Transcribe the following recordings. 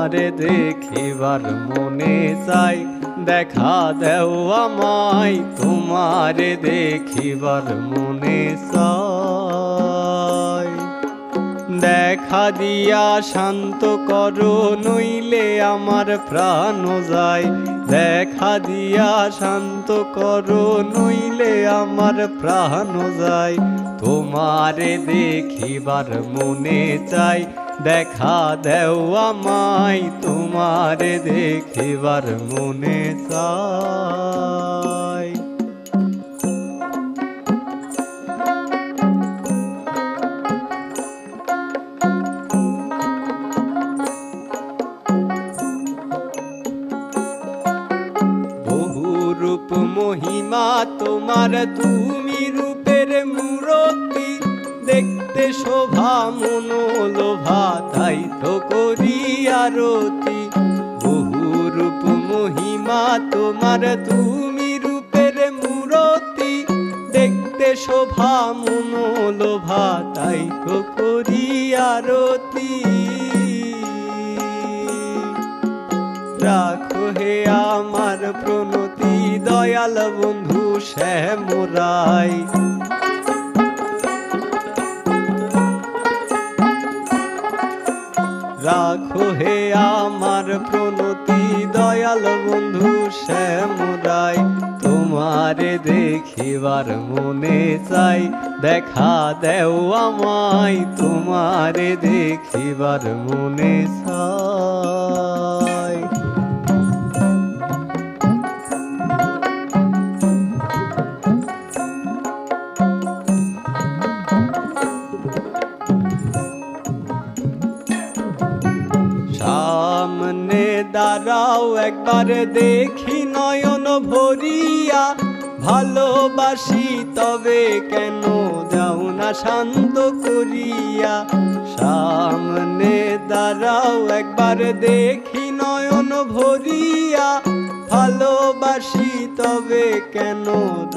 তোমারে দেখিবার মনে চাই, দেখা দেও আমায় তোমারে দেখিবার মনে চাই। দেখা দিয়া শান্ত করো নইলে আমার প্রাণ যায়, দেখা দিয়া শান্ত করো নইলে আমার প্রাণ যায়। তোমারে দেখিবার মনে চাই, দেখা দেও আমায় তোমারে দেখিবার মনে চাই। রূপ মহিমা তোমার, তুমি রূপের মূরতি, দেখতে শোভা মনোলোভা তাই তো করি আরতি। বহু রূপ মহিমা তোমার, তুমি রূপের মূরতি, দেখতে শোভা মনোলোভা তাই তো করি আরতি। রাখো হে আমার প্রণতি দয়াল বন্ধু শ্যামরাই। রাখো হে আমার প্রণতি দয়াল বন্ধু শ্যামরাই। তোমারে দেখিবার মনে চাই, দেখা দেও আমায় তোমারে দেখিবার মনে চাই। সামনে দাঁড়াও একবার দেখি নয়ন ভরিয়া, ভালোবাসি তবে কেন যাও না শান্ত করিয়া। সামনে দাঁড়াও একবার দেখি নয়ন ভরিয়া, ভালোবাসি তবে কেন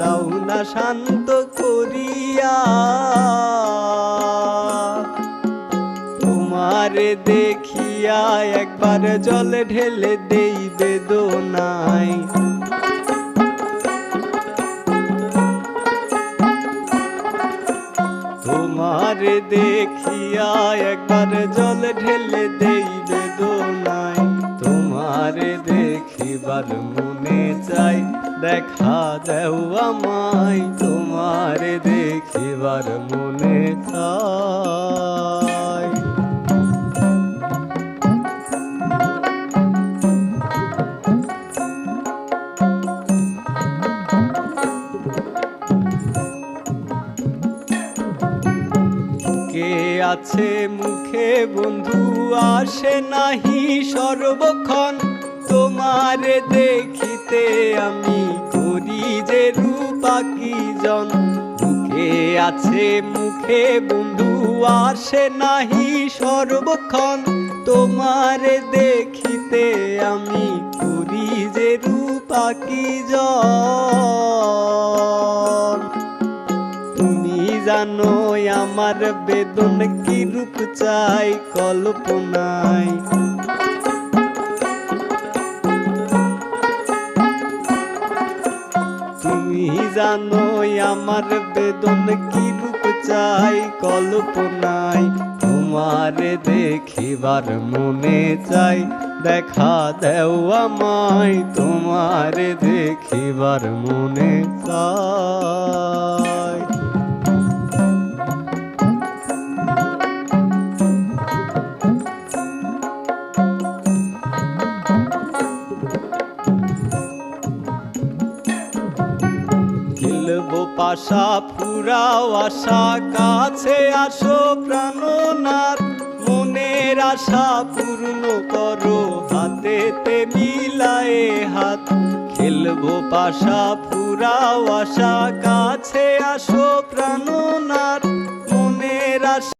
দাও না শান্ত করিয়া। তোমারে দেখিয়া একবার জল ঢেলে দেই বেদনায়। তোমারে দেখিয়া একবার জল ঢেলে দেই বেদনায়। তোমারে দেখিবার মনে চাই, দেখা দেও আমায় তোমারে দেখিবার মনে চাই। আছে মুখে বন্ধু আসে নাহি সর্বক্ষণ, তোমারে দেখিতে আমি করি যে রূপাকিজন। মুখে আছে মুখে বন্ধু আসে নাহি সর্বক্ষণ, তোমারে দেখিতে আমি করি যে রূপাকিজন। তুমি জানো আমার বেদন কি রূপ চাই কল্পনায়। তুমি জানো আমার বেদন কি রূপ চাই কল্পনায়। তোমারে দেখিবার মনে চাই, দেখা দেও আমায় তোমারে দেখিবার মনে চাই। পাশা ফুরাও আশা, কাছে আসো প্রাণনাথ। মনের আশা পূর্ণ করো হাতেতে মিলায়ে হাত। খেলবো পাশা ফুরাও আশা, কাছে আসো প্রাণনাথ। মনের আশা